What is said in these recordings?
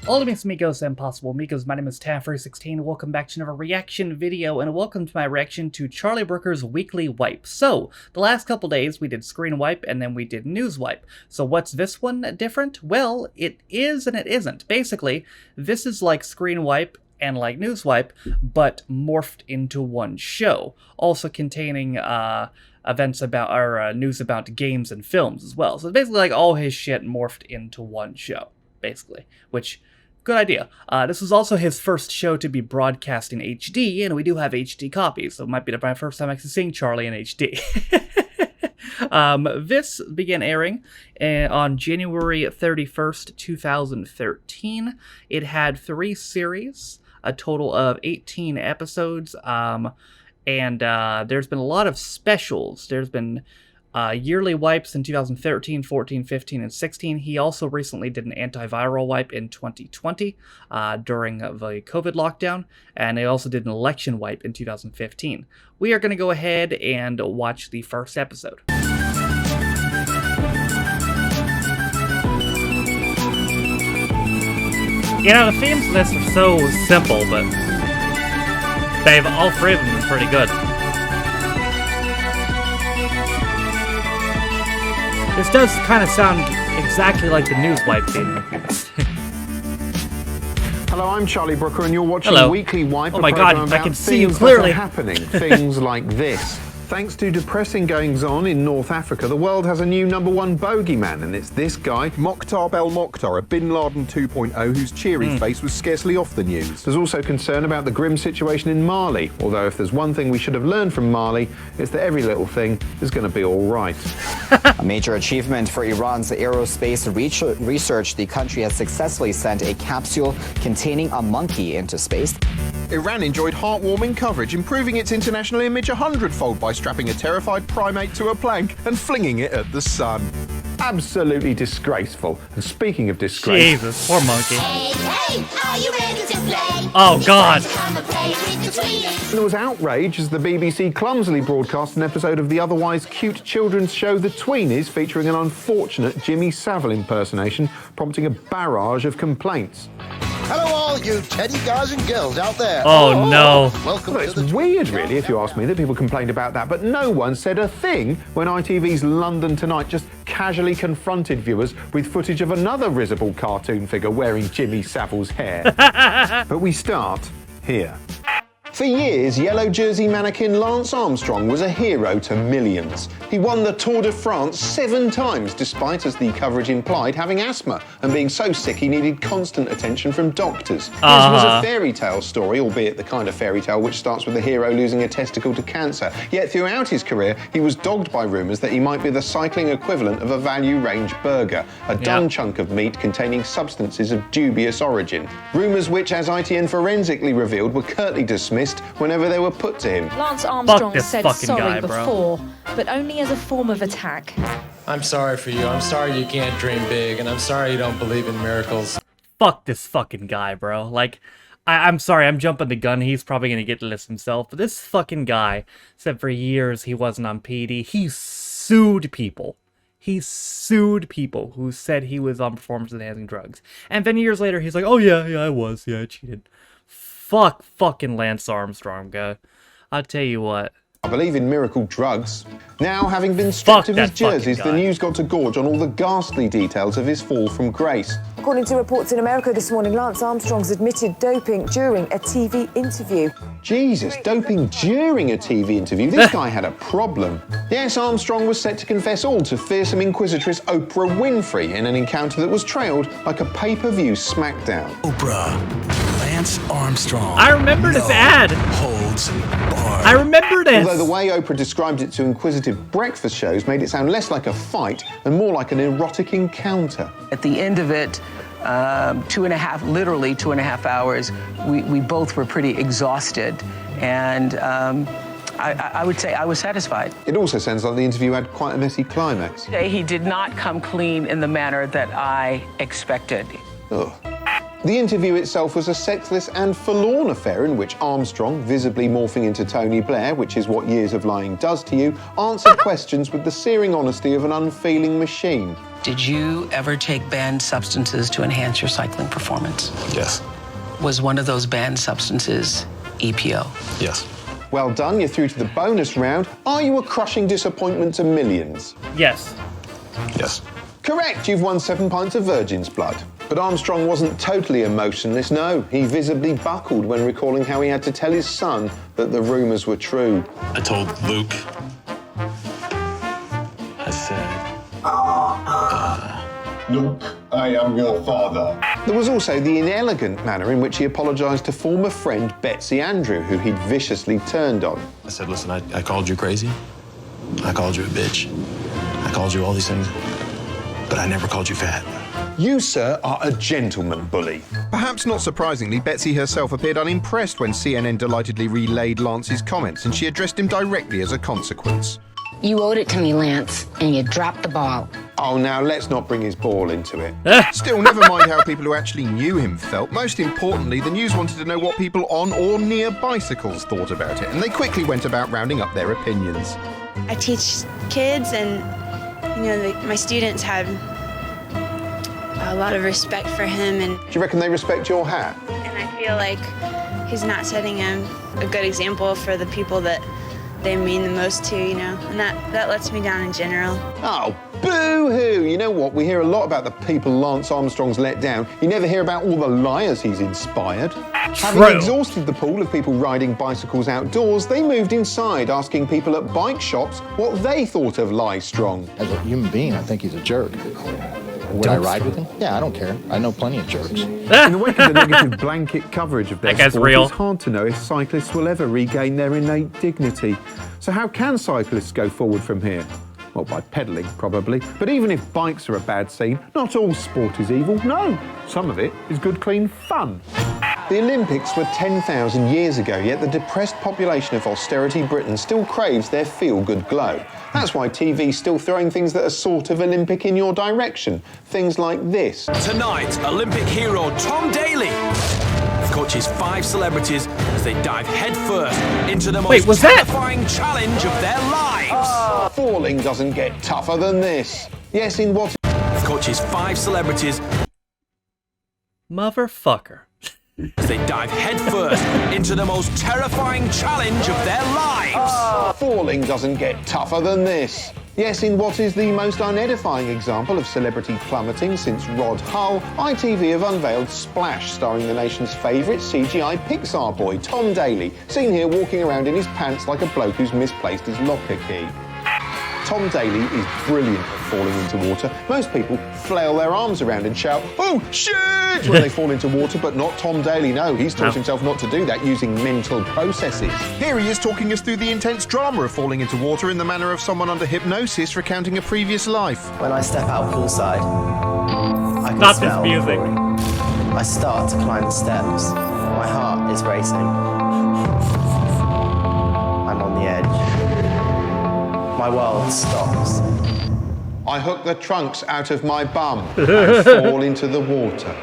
Hola mis amigos and possible amigos, my name is Taffer16, welcome back to another reaction video, and welcome to my reaction to Charlie Brooker's Weekly Wipe. So, the last couple days we did Screen Wipe and then we did News Wipe. So what's this one different? Well, it is and it isn't. Basically, this is like Screen Wipe and like News Wipe, but morphed into one show, also containing events about, or news about games and films as well. So it's basically like all his shit morphed into one show, basically, which... good idea. This was also his first show to be broadcast in HD, and we do have HD copies, so it might be my first time actually seeing Charlie in HD. This began airing on January 31st, 2013. It had 3 series, a total of 18 episodes, and there's been a lot of specials. There's been yearly wipes in 2013, 14, 15, and 16. He also recently did an antiviral wipe in 2020 during the COVID lockdown, and he also did an election wipe in 2015. We are going to go ahead and watch the first episode. You know, the themes of this are so simple, but all 3 of them are pretty good. This does kind of sound exactly like the News Wipe theme. Hello, I'm Charlie Brooker, and you're watching Hello. Weekly Wipe. Oh my God, about I can see you things clearly. that are happening, things like this. Thanks to depressing goings-on in North Africa, the world has a new #1 bogeyman, and it's this guy, Mokhtar Belmokhtar, a Bin Laden 2.0 whose cheery face was scarcely off the news. There's also concern about the grim situation in Mali, although if there's one thing we should have learned from Mali, it's that every little thing is going to be all right. A major achievement for Iran's aerospace research. The country has successfully sent a capsule containing a monkey into space. Iran enjoyed heartwarming coverage, improving its international image 100-fold by strapping a terrified primate to a plank and flinging it at the sun. Absolutely disgraceful. And speaking of disgrace... Jesus, poor monkey. Hey, are you ready to play? Oh, God. Come and play with the tweenies. There was outrage as the BBC clumsily broadcast an episode of the otherwise cute children's show The Tweenies, featuring an unfortunate Jimmy Savile impersonation, prompting a barrage of complaints. Hello all you teddy guys and girls out there. Oh, no. Welcome Well, to it's the weird, really, if you ask me, that people complained about that, but no one said a thing when ITV's London Tonight just casually confronted viewers with footage of another risible cartoon figure wearing Jimmy Savile's hair. But we start here. For years, yellow jersey mannequin Lance Armstrong was a hero to millions. He won the Tour de France 7 times, despite, as the coverage implied, having asthma and being so sick he needed constant attention from doctors. His was a fairy tale story, albeit the kind of fairy tale which starts with the hero losing a testicle to cancer. Yet throughout his career, he was dogged by rumours that he might be the cycling equivalent of a value range burger, a done chunk of meat containing substances of dubious origin. Rumours which, as ITN forensically revealed, were curtly dismissed whenever they were put to him. Lance Armstrong this said fucking sorry guy, bro. before, but only as a form of attack. I'm sorry for you. I'm sorry you can't dream big, and I'm sorry you don't believe in miracles. Fuck this fucking guy, bro. Like, I'm sorry, I'm jumping the gun. He's probably gonna get to this himself, but this fucking guy said for years he wasn't on PD. He sued people. He sued people who said he was on performance-enhancing drugs. And then years later, he's like, oh yeah, I was. Yeah, I cheated. Fuck fucking Lance Armstrong, guy. I'll tell you what. I believe in miracle drugs. Now, having been stripped of his that fucking jerseys, the guy. news got to gorge on all the ghastly details of his fall from grace. According to reports in America this morning, Lance Armstrong's admitted doping during a TV interview. Jesus, doping during a TV interview? This guy had a problem. Yes, Armstrong was set to confess all to fearsome inquisitress Oprah Winfrey in an encounter that was trailed like a pay-per-view smackdown. Oprah, Lance Armstrong. I remember this ad. Holds barred. I remember this. Although the way Oprah described it to inquisitive breakfast shows made it sound less like a fight and more like an erotic encounter. At the end of it, literally 2.5 hours, we both were pretty exhausted, and I would say I was satisfied. It also sounds like the interview had quite a messy climax. He did not come clean in the manner that I expected. Ugh. The interview itself was a sexless and forlorn affair in which Armstrong, visibly morphing into Tony Blair, which is what years of lying does to you, answered questions with the searing honesty of an unfeeling machine. Did you ever take banned substances to enhance your cycling performance? Yes. Was one of those banned substances EPO? Yes. Well done, you're through to the bonus round. Are you a crushing disappointment to millions? Yes. Yes. Correct, you've won 7 pints of Virgin's blood. But Armstrong wasn't totally emotionless, no. He visibly buckled when recalling how he had to tell his son that the rumours were true. I told Luke. I said, Luke, I am your father. There was also the inelegant manner in which he apologised to former friend Betsy Andrew, who he'd viciously turned on. I said, listen, I called you crazy. I called you a bitch. I called you all these things. But I never called you fat. You, sir, are a gentleman bully. Perhaps not surprisingly, Betsy herself appeared unimpressed when CNN delightedly relayed Lance's comments, and she addressed him directly as a consequence. You owed it to me, Lance, and you dropped the ball. Oh, now let's not bring his ball into it. Still, never mind how people who actually knew him felt. Most importantly, the news wanted to know what people on or near bicycles thought about it, and they quickly went about rounding up their opinions. I teach kids, and my students have a lot of respect for him, and do you reckon they respect your hat? And I feel like he's not setting a good example for the people that they mean the most to, and that lets me down in general. Oh, boo-hoo! You know what? We hear a lot about the people Lance Armstrong's let down. You never hear about all the liars he's inspired. True. Having exhausted the pool of people riding bicycles outdoors, they moved inside, asking people at bike shops what they thought of Lie Strong. As a human being, I think he's a jerk. Would I ride with him? Yeah, I don't care. I know plenty of jerks. In the wake of the negative blanket coverage of their sport, it's hard to know if cyclists will ever regain their innate dignity. So how can cyclists go forward from here? Well, by pedalling, probably. But even if bikes are a bad scene, not all sport is evil. No, some of it is good, clean fun. The Olympics were 10,000 years ago, yet the depressed population of austerity Britain still craves their feel-good glow. That's why TV's still throwing things that are sort of Olympic in your direction. Things like this. Tonight, Olympic hero Tom Daley coaches 5 celebrities as they dive headfirst into the most terrifying challenge of their lives. Falling doesn't get tougher than this. Yes, in what... Coaches 5 celebrities... Motherfucker. As they dive headfirst into the most terrifying challenge of their lives. Falling doesn't get tougher than this. Yes, in what is the most unedifying example of celebrity plummeting since Rod Hull, ITV have unveiled Splash, starring the nation's favourite CGI Pixar boy, Tom Daley, seen here walking around in his pants like a bloke who's misplaced his locker key. Tom Daley is brilliant at falling into water. Most people flail their arms around and shout, "Oh, shit!" when they fall into water, but not Tom Daley. No, he's taught himself not to do that using mental processes. Here he is talking us through the intense drama of falling into water in the manner of someone under hypnosis recounting a previous life. When I step out poolside, I can Not smell this music. I start to climb the steps. My heart is racing. I'm on the edge. My world stops. I hook the trunks out of my bum and fall into the water.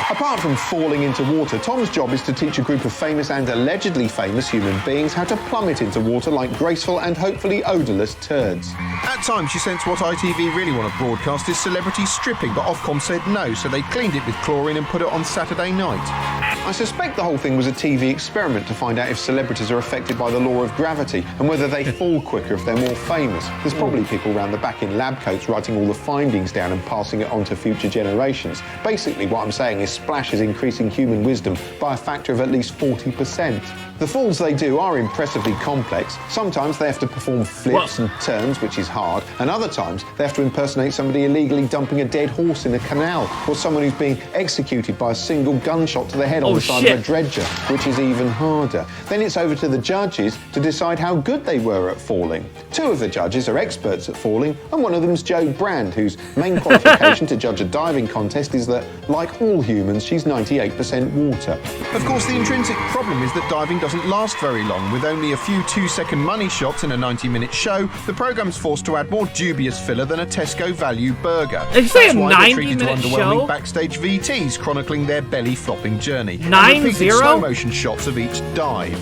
Apart from falling into water, Tom's job is to teach a group of famous and allegedly famous human beings how to plummet into water like graceful and hopefully odourless turds. At times, you sense what ITV really want to broadcast is celebrity stripping, but Ofcom said no, so they cleaned it with chlorine and put it on Saturday night. I suspect the whole thing was a TV experiment to find out if celebrities are affected by the law of gravity and whether they fall quicker if they're more famous. There's probably people around the back in lab coats writing all the findings down and passing it on to future generations. Basically, what I'm saying is Splash is increasing human wisdom by a factor of at least 40%. The falls they do are impressively complex. Sometimes they have to perform flips and turns, which is hard, and other times they have to impersonate somebody illegally dumping a dead horse in a canal, or someone who's being executed by a single gunshot to the head on the side of a dredger, which is even harder. Then it's over to the judges to decide how good they were at falling. 2 of the judges are experts at falling, and one of them's Jo Brand, whose main qualification to judge a diving contest is that, like all humans, she's 98% water. Of course, the intrinsic problem is that diving doesn't last very long. With only a few 2-second money shots in a 90-minute show, the programme's forced to add more dubious filler than a Tesco value burger. Did you say a That's why they're treated to 90-minute underwhelming show? backstage VTs chronicling their belly-flopping journey. 9-0? Slow-motion shots of each dive.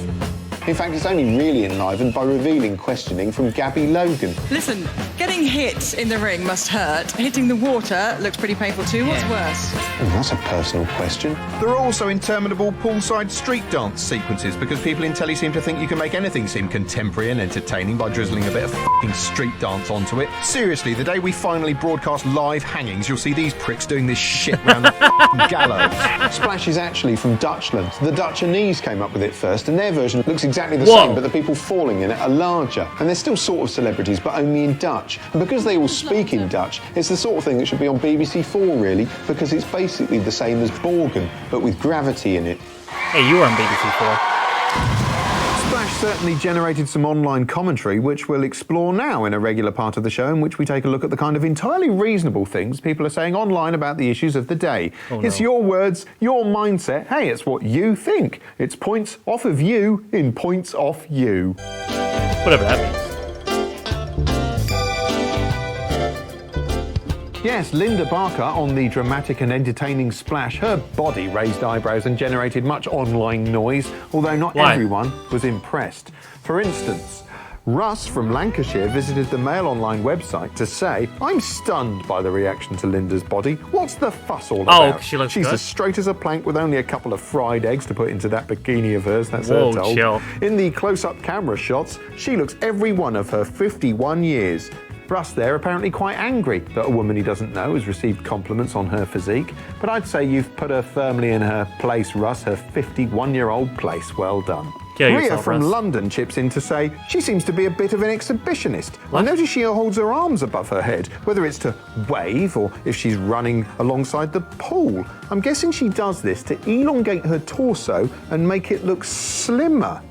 In fact, it's only really enlivened by revealing questioning from Gabby Logan. Listen, get Getting hit in the ring must hurt. Hitting the water looks pretty painful too. What's worse? Oh, that's a personal question. There are also interminable poolside street dance sequences because people in telly seem to think you can make anything seem contemporary and entertaining by drizzling a bit of f***ing street dance onto it. Seriously, the day we finally broadcast live hangings, you'll see these pricks doing this shit round the f***ing gallows. Splash is actually from Dutchland. The Dutchanese came up with it first, and their version looks exactly the same, but the people falling in it are larger. And they're still sort of celebrities, but only in Dutch. And because they all speak in Dutch, it's the sort of thing that should be on BBC 4, really, because it's basically the same as Borgen, but with gravity in it. Hey, you were on BBC 4. Splash certainly generated some online commentary, which we'll explore now in a regular part of the show, in which we take a look at the kind of entirely reasonable things people are saying online about the issues of the day. It's your words, your mindset. Hey, it's what you think. It's points off of you in points off you. Whatever that means. Yes, Linda Barker on the dramatic and entertaining Splash. Her body raised eyebrows and generated much online noise, although not everyone was impressed. For instance, Russ from Lancashire visited the Mail Online website to say, I'm stunned by the reaction to Linda's body. What's the fuss all about? Oh, she looks She's good. as straight as a plank with only a couple of fried eggs to put into that bikini of hers, that's Whoa, her told. chill. In the close-up camera shots, she looks every one of her 51 years. Russ there apparently quite angry that a woman he doesn't know has received compliments on her physique. But I'd say you've put her firmly in her place, Russ, her 51-year-old place. Well done. Ria from London chips in to say, she seems to be a bit of an exhibitionist. I notice she holds her arms above her head, whether it's to wave or if she's running alongside the pool. I'm guessing she does this to elongate her torso and make it look slimmer.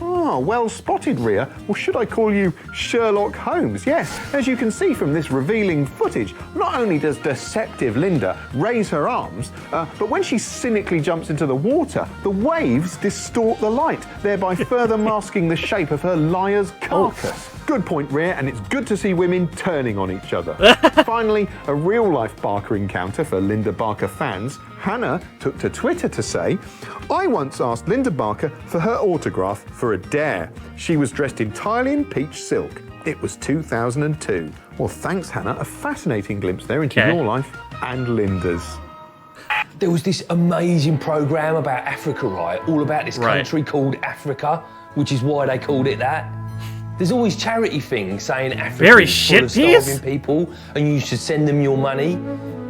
Oh, well spotted, Ria. Well, should I call you Sherlock Holmes? Yes, as you can see from this revealing footage, not only does deceptive Linda raise her arms, but when she cynically jumps into the water, the waves distort the light, thereby further masking the shape of her liar's carcass. Good point, Ria, and it's good to see women turning on each other. Finally, a real-life Barker encounter for Linda Barker fans. Hannah took to Twitter to say, I once asked Linda Barker for her autograph for a dare. She was dressed entirely in peach silk. It was 2002. Well, thanks, Hannah. A fascinating glimpse there into your life and Linda's. There was this amazing programme about Africa, right? All about this country called Africa, which is why they called it that. There's always charity things saying Africa is full of starving people and you should send them your money.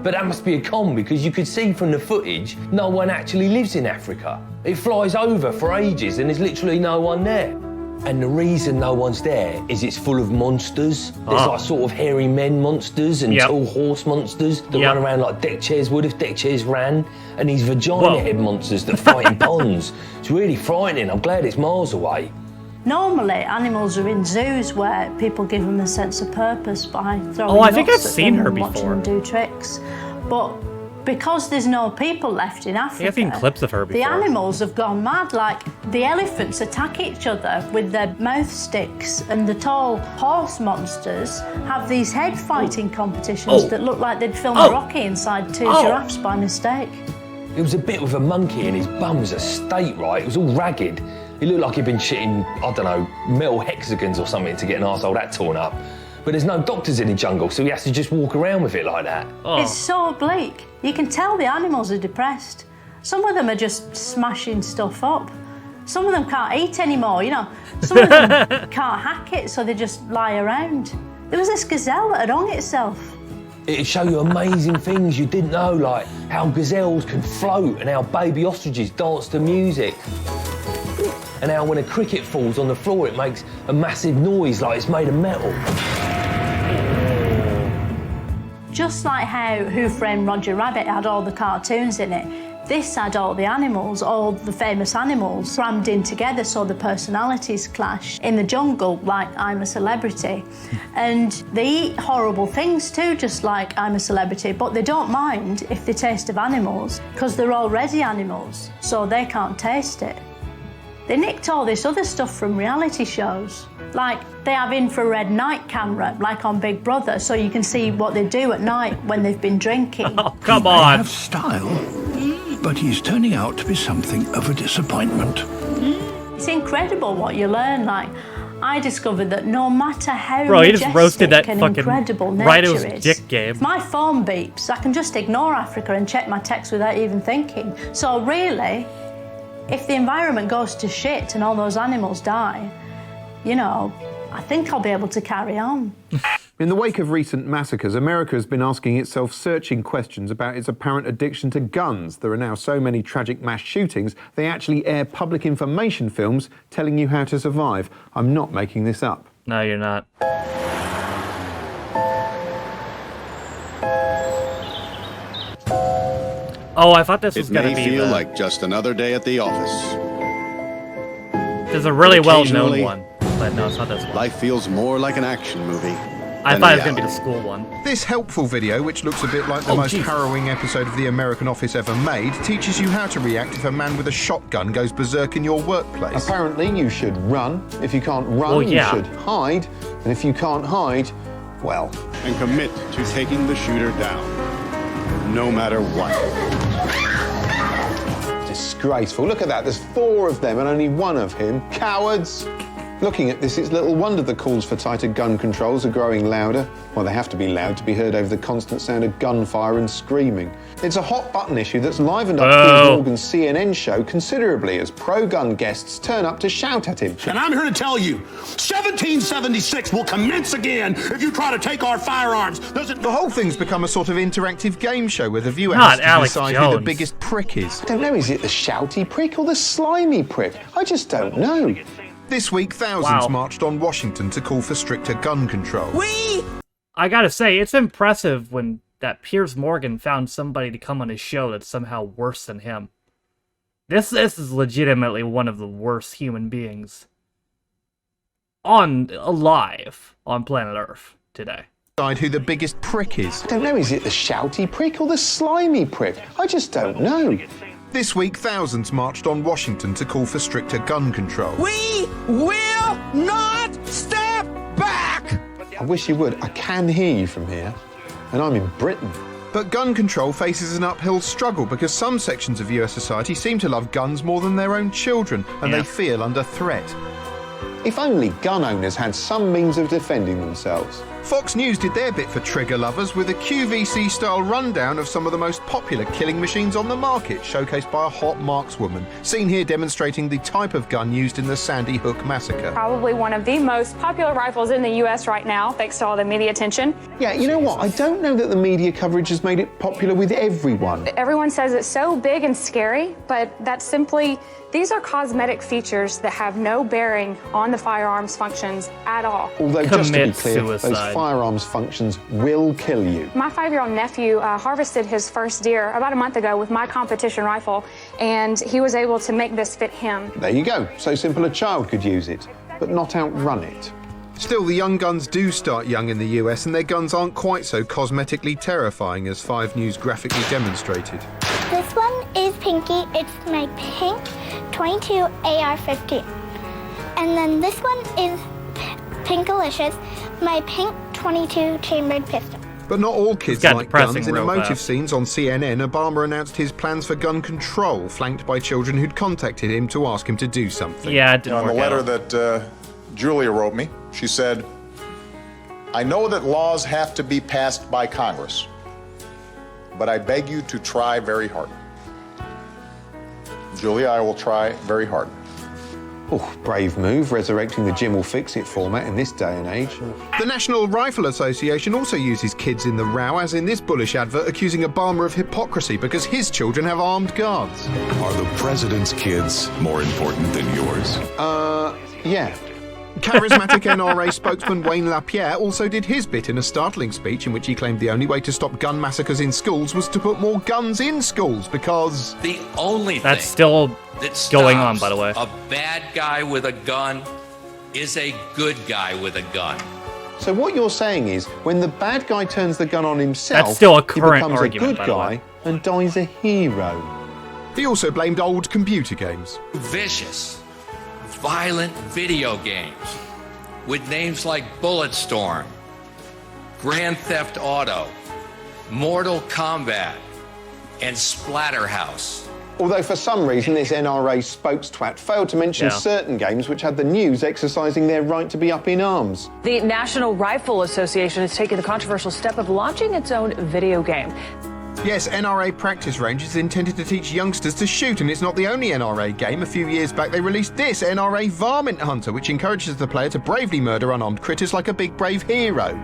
But that must be a con because you could see from the footage no one actually lives in Africa. It flies over for ages and there's literally no one there. And the reason no one's there is it's full of monsters. There's like sort of hairy men monsters and tall horse monsters that run around like deck chairs would if deck chairs ran. And these vagina head monsters that fight in ponds. It's really frightening. I'm glad it's miles away. Normally, animals are in zoos where people give them a sense of purpose by throwing Oh, I think I've nuts at seen them her and watching before. them do tricks. But because there's no people left in Africa, I've seen clips of her the before. animals have gone mad. Like the elephants attack each other with their mouth sticks, and the tall horse monsters have these head fighting competitions that look like they'd filmed Rocky inside two giraffes by mistake. There was a bit with a monkey and his bum was a state, right? It was all ragged. It looked like he'd been shitting, I don't know, metal hexagons or something to get an arsehole that torn up. But there's no doctors in the jungle, so he has to just walk around with it like that. It's so bleak. You can tell the animals are depressed. Some of them are just smashing stuff up. Some of them can't eat anymore, you know. Some of them can't hack it, so they just lie around. There was this gazelle that had hung itself. It'd show you amazing things you didn't know, like how gazelles can float and how baby ostriches dance to music. And how when a cricket falls on the floor, it makes a massive noise like it's made of metal. Just like how Who Framed Roger Rabbit had all the cartoons in it, this had all the animals, all the famous animals, crammed in together so the personalities clash. In the jungle, like I'm a Celebrity. And they eat horrible things too, just like I'm a Celebrity, but they don't mind if they taste of animals, because they're already animals, so they can't taste it. They nicked all this other stuff from reality shows. Like, they have infrared night camera, like on Big Brother, so you can see what they do at night when they've been drinking. Oh, come He may on. have style, but he's turning out to be something of a disappointment. It's incredible what you learn. Like, I discovered that no matter how Bro, he just roasted that and fucking incredible right nature of his is, dick game. if my phone beeps, I can just ignore Africa and check my text without even thinking. So really, if the environment goes to shit and all those animals die, you know, I think I'll be able to carry on. In the wake of recent massacres, America has been asking itself searching questions about its apparent addiction to guns. There are now so many tragic mass shootings, they actually air public information films telling you how to survive. I'm not making this up. No, you're not. Oh, I thought this was going to be It may feel like just another day at the office. There's a really well-known one, but no, it's not this one. Life feels more like an action movie. I thought it was going to be the school one. This helpful video, which looks a bit like the most harrowing episode of The American Office ever made, teaches you how to react if a man with a shotgun goes berserk in your workplace. Apparently, you should run. If you can't run, you should hide. And if you can't hide, well... And commit to taking the shooter down, no matter what. Disgraceful. Look at that. There's 4 of them and only 1 of him. Cowards! Looking at this, it's little wonder the calls for tighter gun controls are growing louder. Well, they have to be loud to be heard over the constant sound of gunfire and screaming. It's a hot-button issue that's livened up Piers Morgan's CNN show considerably as pro-gun guests turn up to shout at him. And I'm here to tell you, 1776 will commence again if you try to take our firearms. The whole thing's become a sort of interactive game show where the viewer has to decide who the biggest prick is. I don't know, is it the shouty prick or the slimy prick? I just don't know. This week, thousands marched on Washington to call for stricter gun control. I gotta say, it's impressive when that Piers Morgan found somebody to come on his show that's somehow worse than him. This is legitimately one of the worst human beings alive on planet Earth today. Decide who the biggest prick is. I don't know, is it the shouty prick or the slimy prick? I just don't know. This week, thousands marched on Washington to call for stricter gun control. We will not step back! I wish you would. I can hear you from here, and I'm in Britain. But gun control faces an uphill struggle because some sections of US society seem to love guns more than their own children, and they feel under threat. If only gun owners had some means of defending themselves. Fox News did their bit for trigger lovers with a QVC-style rundown of some of the most popular killing machines on the market, showcased by a hot markswoman, seen here demonstrating the type of gun used in the Sandy Hook massacre. Probably one of the most popular rifles in the US right now, thanks to all the media attention. Yeah, you know what? I don't know that the media coverage has made it popular with everyone. Everyone says it's so big and scary, but that's simply, these are cosmetic features that have no bearing on the firearms functions at all. Although, just to be clear, those firearms functions will kill you. My 5-year-old nephew harvested his first deer about a month ago with my competition rifle, and he was able to make this fit him. There you go. So simple a child could use it, but not outrun it. Still, the young guns do start young in the US, and their guns aren't quite so cosmetically terrifying as 5 News graphically demonstrated. This one is Pinky. It's my pink 22 AR-15. And then this one is Pinkalicious, my pink 22 chambered pistol. But not all kids like guns. In emotive scenes on CNN, Obama announced his plans for gun control, flanked by children who'd contacted him to ask him to do something. Yeah, it didn't work out. In the letter that Julia wrote me, she said, I know that laws have to be passed by Congress, but I beg you to try very hard. Julia, I will try very hard. Oh, brave move, resurrecting the Jim will fix it format in this day and age. The National Rifle Association also uses kids in the row, as in this bullish advert accusing Obama of hypocrisy because his children have armed guards. Are the president's kids more important than yours? Yeah. Charismatic NRA spokesman Wayne LaPierre also did his bit in a startling speech in which he claimed the only way to stop gun massacres in schools was to put more guns in schools because... The only That's thing still that going on, by the way. A bad guy with a gun is a good guy with a gun. So what you're saying is, when the bad guy turns the gun on himself, That's still a current he becomes argument, a good by the guy way. and dies a hero. He also blamed old computer games. Vicious, violent video games with names like Bulletstorm, Grand Theft Auto, Mortal Kombat, and Splatterhouse. Although for some reason this NRA spokes-twat failed to mention certain games which had the news exercising their right to be up in arms. The National Rifle Association has taken the controversial step of launching its own video game. Yes, NRA Practice Range is intended to teach youngsters to shoot, and it's not the only NRA game. A few years back they released this, NRA Varmint Hunter, which encourages the player to bravely murder unarmed critters like a big brave hero.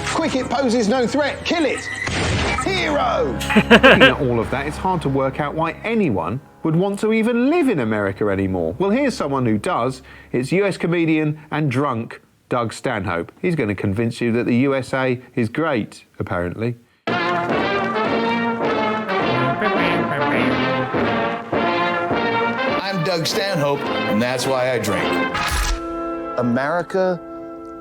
Quick, it poses no threat, kill it! Hero! Looking at all of that, it's hard to work out why anyone would want to even live in America anymore. Well, here's someone who does. It's US comedian and drunk Doug Stanhope. He's going to convince you that the USA is great, apparently. I'm Doug Stanhope, and that's why I drink. America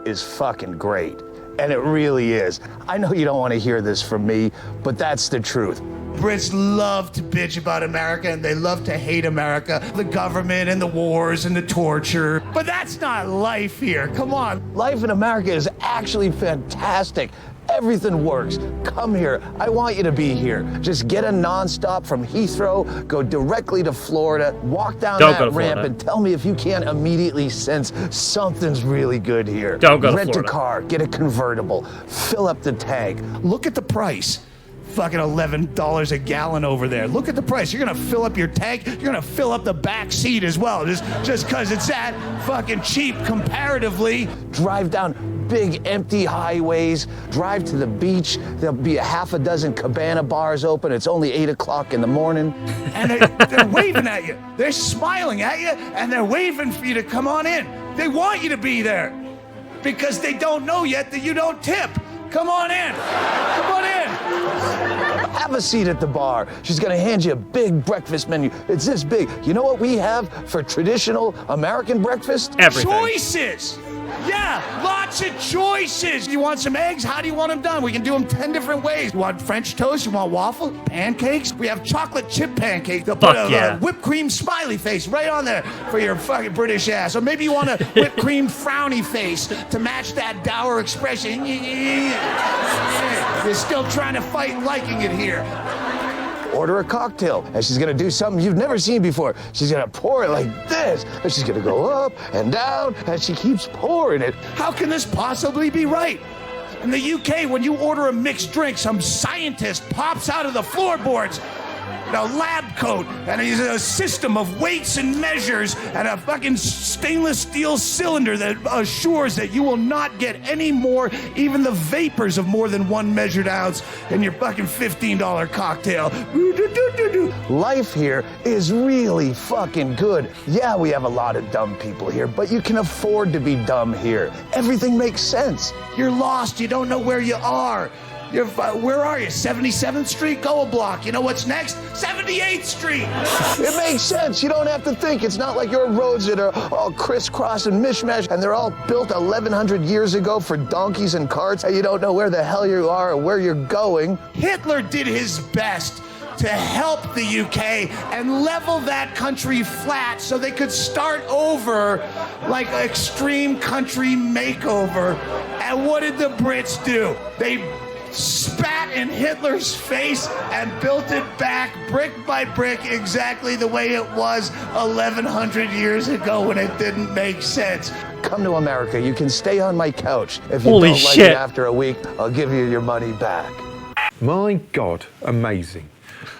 is fucking great, and it really is. I know you don't want to hear this from me, but that's the truth. Brits love to bitch about America, and they love to hate America, the government and the wars and the torture. But that's not life here. Come on. Life in America is actually fantastic. Everything works. Come here. I want you to be here. Just get a nonstop from Heathrow, go directly to Florida, walk down that ramp, and tell me if you can't immediately sense something's really good here. Don't go to Rent Florida. a car, get a convertible, fill up the tank. Look at the price. Fucking $11 a gallon over there. Look at the price. You're gonna fill up your tank. You're gonna fill up the back seat as well, just because it's that fucking cheap comparatively. Drive down big empty highways, drive to the beach. There'll be a half a dozen cabana bars open. It's only 8 o'clock in the morning. And they're waving at you. They're smiling at you, and they're waving for you to come on in. They want you to be there because they don't know yet that you don't tip. Come on in. Come on in. Have a seat at the bar. She's gonna hand you a big breakfast menu. It's this big. You know what we have for traditional American breakfast? Everything. Choices. Yeah, lots of choices. You want some eggs? How do you want them done? We can do them 10 different ways. You want French toast? You want waffle? Pancakes? We have chocolate chip pancakes. They'll put a whipped cream smiley face right on there for your fucking British ass. Or maybe you want a whipped cream frowny face to match that dour expression. You're still trying to fight liking it here. Order a cocktail, and she's gonna do something you've never seen before. She's gonna pour it like this, and she's gonna go up and down, and she keeps pouring it. How can this possibly be right? In the UK, when you order a mixed drink, some scientist pops out of the floorboards in a lab coat, and he's a system of weights and measures and a fucking stainless steel cylinder that assures that you will not get any more, even the vapors of more than 1 measured ounce in your fucking $15 cocktail. Life here is really fucking good. Yeah, we have a lot of dumb people here, but you can afford to be dumb here. Everything makes sense. You're lost. You don't know where you are. Where are you? 77th Street? Go a block. You know what's next? 78th Street. It makes sense. You don't have to think. It's not like your roads that are all crisscross and mishmash, and they're all built 1,100 years ago for donkeys and carts, and you don't know where the hell you are or where you're going. Hitler did his best to help the UK and level that country flat so they could start over like an extreme country makeover. And what did the Brits do? They spat in Hitler's face and built it back brick by brick exactly the way it was 1,100 years ago when it didn't make sense. Come to America. You can stay on my couch. If you don't like it after a week, I'll give you your money back. My God, amazing.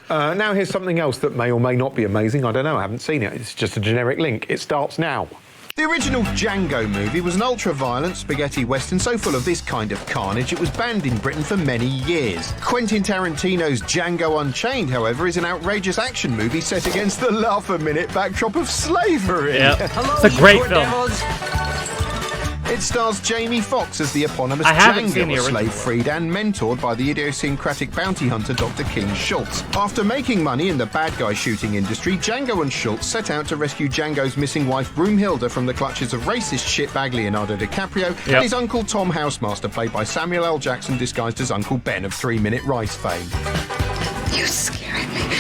Now here's something else that may or may not be amazing. I don't know, I haven't seen it. It's just a generic link. It starts now. The original Django movie was an ultra-violent spaghetti western so full of this kind of carnage it was banned in Britain for many years. Quentin Tarantino's Django Unchained, however, is an outrageous action movie set against the laugh-a-minute backdrop of slavery. Yeah, it's a great film. It stars Jamie Foxx as the eponymous Django, a slave freed and mentored by the idiosyncratic bounty hunter Dr. King Schultz. After making money in the bad guy shooting industry, Django and Schultz set out to rescue Django's missing wife Broomhilda from the clutches of racist shitbag Leonardo DiCaprio and his uncle Tom Housemaster, played by Samuel L. Jackson, disguised as Uncle Ben of 3 Minute Rice fame. You scaring me.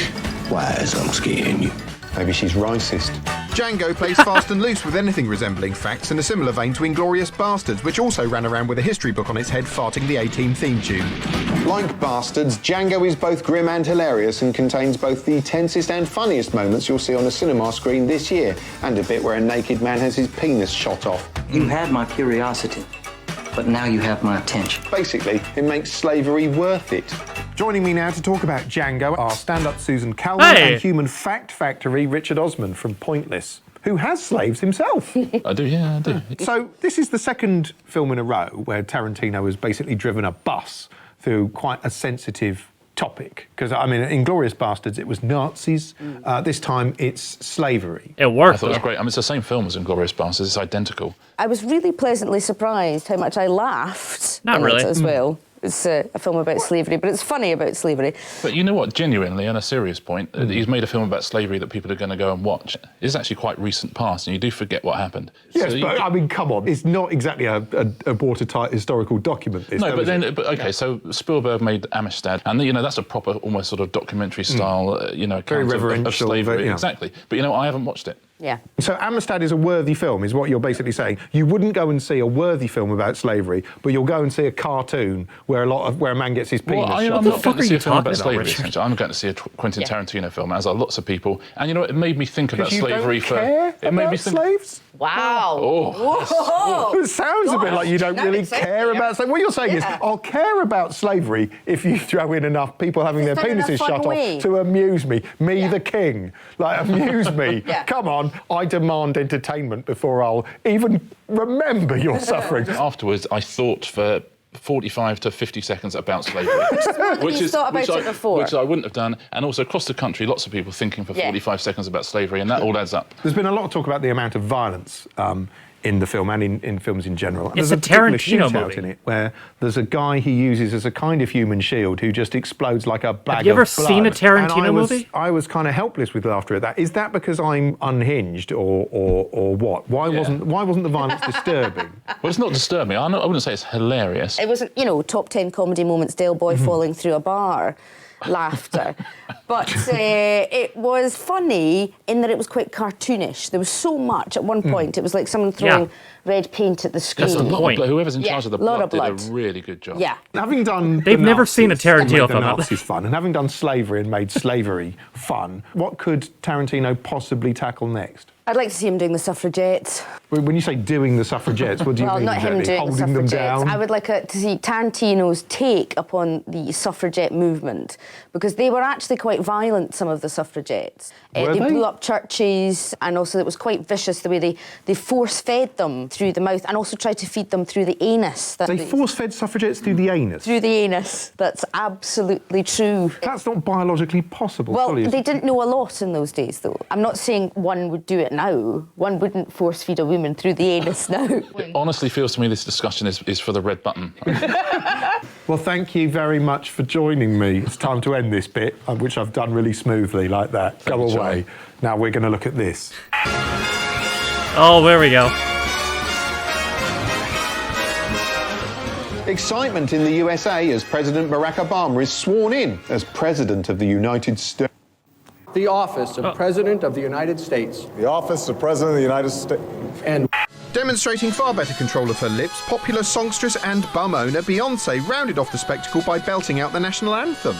Why is I'm scaring you? Maybe she's racist. Django plays fast and loose with anything resembling facts in a similar vein to Inglourious Bastards, which also ran around with a history book on its head farting the A-Team theme tune. Like Bastards, Django is both grim and hilarious and contains both the tensest and funniest moments you'll see on a cinema screen this year, and a bit where a naked man has his penis shot off. You had my curiosity, but now you have my attention. Basically, it makes slavery worth it. Joining me now to talk about Django are stand-up Susan Calman and human fact factory Richard Osman from Pointless, who has slaves himself. I do, yeah, I do. So this is the second film in a row where Tarantino has basically driven a bus through quite a sensitive topic. Because, I mean, in Inglourious Bastards, it was Nazis. This time, it's slavery. It worked. I thought it was great. I mean, it's the same film as Inglourious Bastards. It's identical. I was really pleasantly surprised how much I laughed Not in really. it as well. It's a film about slavery, but it's funny about slavery. But you know what, genuinely, on a serious point, he's made a film about slavery that people are going to go and watch. It's actually quite recent past, and you do forget what happened. Yes, but I mean, come on. It's not exactly a watertight historical document, this. No, but so Spielberg made Amistad, and, you know, that's a proper, almost sort of documentary style, you know, account very reverential of slavery. yeah. Exactly. But, you know, I haven't watched it. Yeah. So Amistad is a worthy film, is what you're basically saying. You wouldn't go and see a worthy film about slavery, but you'll go and see a cartoon where a man gets his penis shot. I'm not going to see a film about slavery. Richard? I'm going to see a Quentin Tarantino film, as are lots of people. And you know, it made me think about you slavery don't care about slaves? Wow. Oh. It sounds a bit like you don't really care about slavery. What you're saying is, I'll care about slavery if you throw in enough people having their penises shut off to amuse me. The king. Like, amuse me. Come on, I demand entertainment before I'll even remember your suffering. Afterwards, I thought for 45 to 50 seconds about slavery. Which I wouldn't have done. And also across the country, lots of people thinking for 45 seconds about slavery, and that all adds up. There's been a lot of talk about the amount of violence in the film and in films in general. It's there's a particular Tarantino shootout movie in it where there's a guy he uses as a kind of human shield who just explodes like a bag of blood. Have you ever seen a Tarantino movie? I was kind of helpless with laughter at that. Is that because I'm unhinged or what? Why wasn't the violence disturbing? Well, it's not disturbing. I wouldn't say it's hilarious. It wasn't, you know, top 10 comedy moments, Dale Boy falling through a bar. Laughter. But it was funny in that it was quite cartoonish. There was so much at one point. It was like someone throwing red paint at the screen. That's the point. Whoever's in charge of the plot did a really good job. Yeah. Having done They've never seen a Tarantino film. Nazis fun, and having done slavery and made slavery fun, what could Tarantino possibly tackle next? I'd like to see him doing the suffragettes. When you say doing the suffragettes, what do you mean? Well, not him doing holding the them suffragettes. down? I would like to see Tarantino's take upon the suffragette movement, because they were actually quite violent, some of the suffragettes. They blew up churches, and also it was quite vicious the way they force-fed them through the mouth and also tried to feed them through the anus. They force-fed suffragettes through the anus? Through the anus. That's absolutely true. That's not biologically possible. Well, they didn't know a lot in those days, though. I'm not saying one would do it now. One wouldn't force-feed a woman through the anus now. It honestly feels to me this discussion is for the red button. Well, thank you very much for joining me. It's time to end this bit, which I've done really smoothly like that. Go away. Now we're going to look at this. Oh, there we go. Excitement in the USA as President Barack Obama is sworn in as President of the United States. The office of President of the United States. The office of President of the United States. And demonstrating far better control of her lips, popular songstress and bum owner Beyoncé rounded off the spectacle by belting out the national anthem.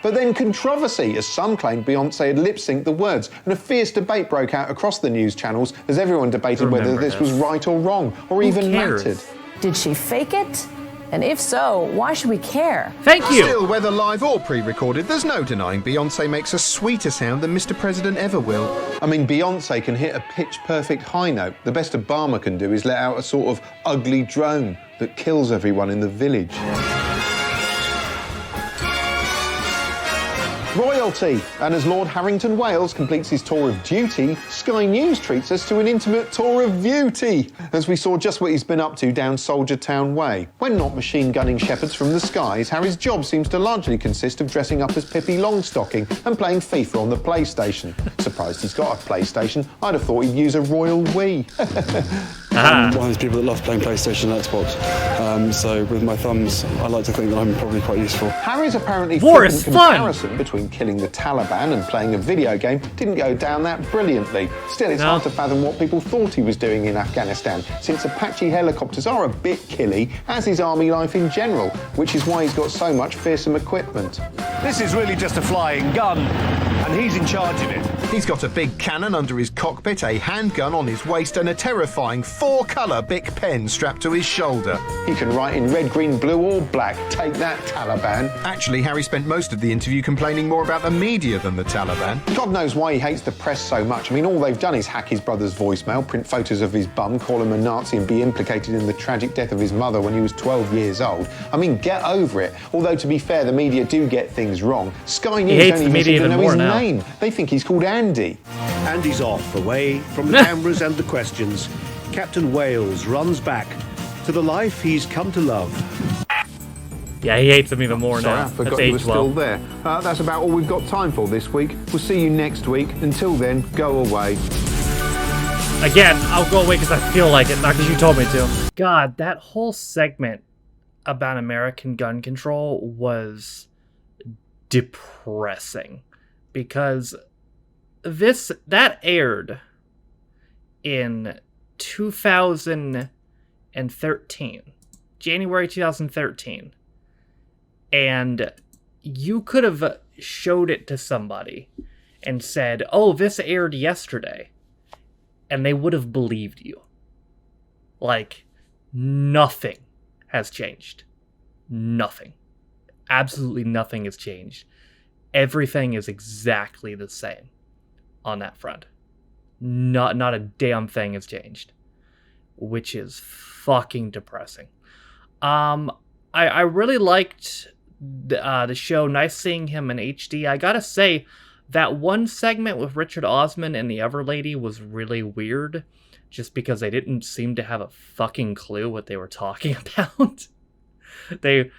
But then controversy, as some claimed Beyoncé had lip-synced the words, and a fierce debate broke out across the news channels as everyone debated whether this was right or wrong, or even mattered. Did she fake it? And if so, why should we care? Thank you! Still, whether live or pre-recorded, there's no denying Beyoncé makes a sweeter sound than Mr. President ever will. I mean, Beyoncé can hit a pitch-perfect high note. The best Obama can do is let out a sort of ugly drone that kills everyone in the village. Royalty. And as Lord Harrington Wales completes his tour of duty, Sky News treats us to an intimate tour of beauty, as we saw just what he's been up to down Soldier Town Way. When not machine gunning shepherds from the skies, Harry's job seems to largely consist of dressing up as Pippi Longstocking and playing FIFA on the PlayStation. Surprised he's got a PlayStation. I'd have thought he'd use a royal Wii. I'm one of those people that love playing PlayStation and Xbox. So with my thumbs, I like to think that I'm probably quite useful. Harry's apparently War flippant is fun. comparison between killing the Taliban and playing a video game didn't go down that brilliantly. Still, it's hard to fathom what people thought he was doing in Afghanistan, since Apache helicopters are a bit killy, as is army life in general, which is why he's got so much fearsome equipment. This is really just a flying gun, and he's in charge of it. He's got a big cannon under his cockpit, a handgun on his waist, and a terrifying 4-colour Bic pen strapped to his shoulder. He can write in red, green, blue or black. Take that, Taliban. Actually, Harry spent most of the interview complaining more about the media than the Taliban. God knows why he hates the press so much. I mean, all they've done is hack his brother's voicemail, print photos of his bum, call him a Nazi and be implicated in the tragic death of his mother when he was 12 years old. I mean, get over it. Although, to be fair, the media do get things wrong. Sky News don't even seem to know his name. They think he's called Andy. Andy's off, away from the cameras and the questions. Captain Wales runs back to the life he's come to love. Yeah, he hates him even more Sorry, now. I forgot you were still there. That's about all we've got time for this week. We'll see you next week. Until then, go away. Again, I'll go away because I feel like it, not because you told me to. God, that whole segment about American gun control was depressing. Because that aired in 2013. January 2013. And you could have showed it to somebody and said, oh, this aired yesterday. And they would have believed you. Like, nothing has changed. Nothing. Absolutely nothing has changed. Everything is exactly the same on that front. Not a damn thing has changed. Which is fucking depressing. I really liked the show. Nice seeing him in HD. I gotta say, that one segment with Richard Osman and the other lady was really weird, just because they didn't seem to have a fucking clue what they were talking about. they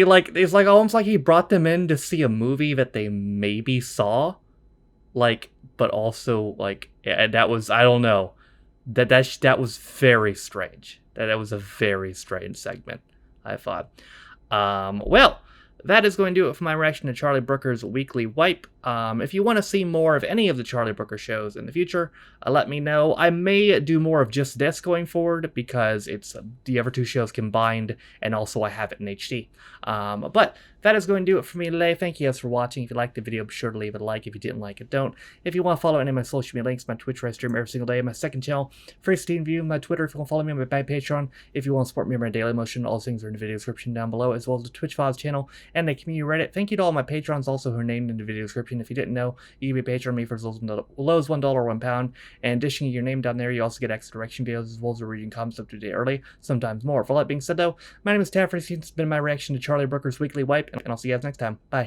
like, it's like almost like he brought them in to see a movie that they maybe saw, like, but also like, yeah, that was, I don't know, that was very strange. That was a very strange segment, I thought. Well, that is going to do it for my reaction to Charlie Brooker's Weekly Wipe. If you want to see more of any of the Charlie Brooker shows in the future, let me know. I may do more of just this going forward because it's the other two shows combined, and also I have it in HD. But that is going to do it for me today. Thank you guys for watching. If you liked the video, be sure to leave it a like. If you didn't like it, don't. If you want to follow any of my social media links, my Twitch where I stream every single day, my second channel, Free Steam View, my Twitter, if you want to follow me on my Patreon, if you want to support me in my daily motion, all things are in the video description down below, as well as the Twitch Files channel and the community Reddit. Thank you to all my patrons also who are named in the video description. If you didn't know, you can be a patron of me for as low as $1 or £1. And additionally, your name down there, you also get extra direction videos as well as reading comments up to date early, sometimes more. For all that being said though, my name is Taffy. This has been my reaction to Charlie Brooker's Weekly Wipe, and I'll see you guys next time. Bye.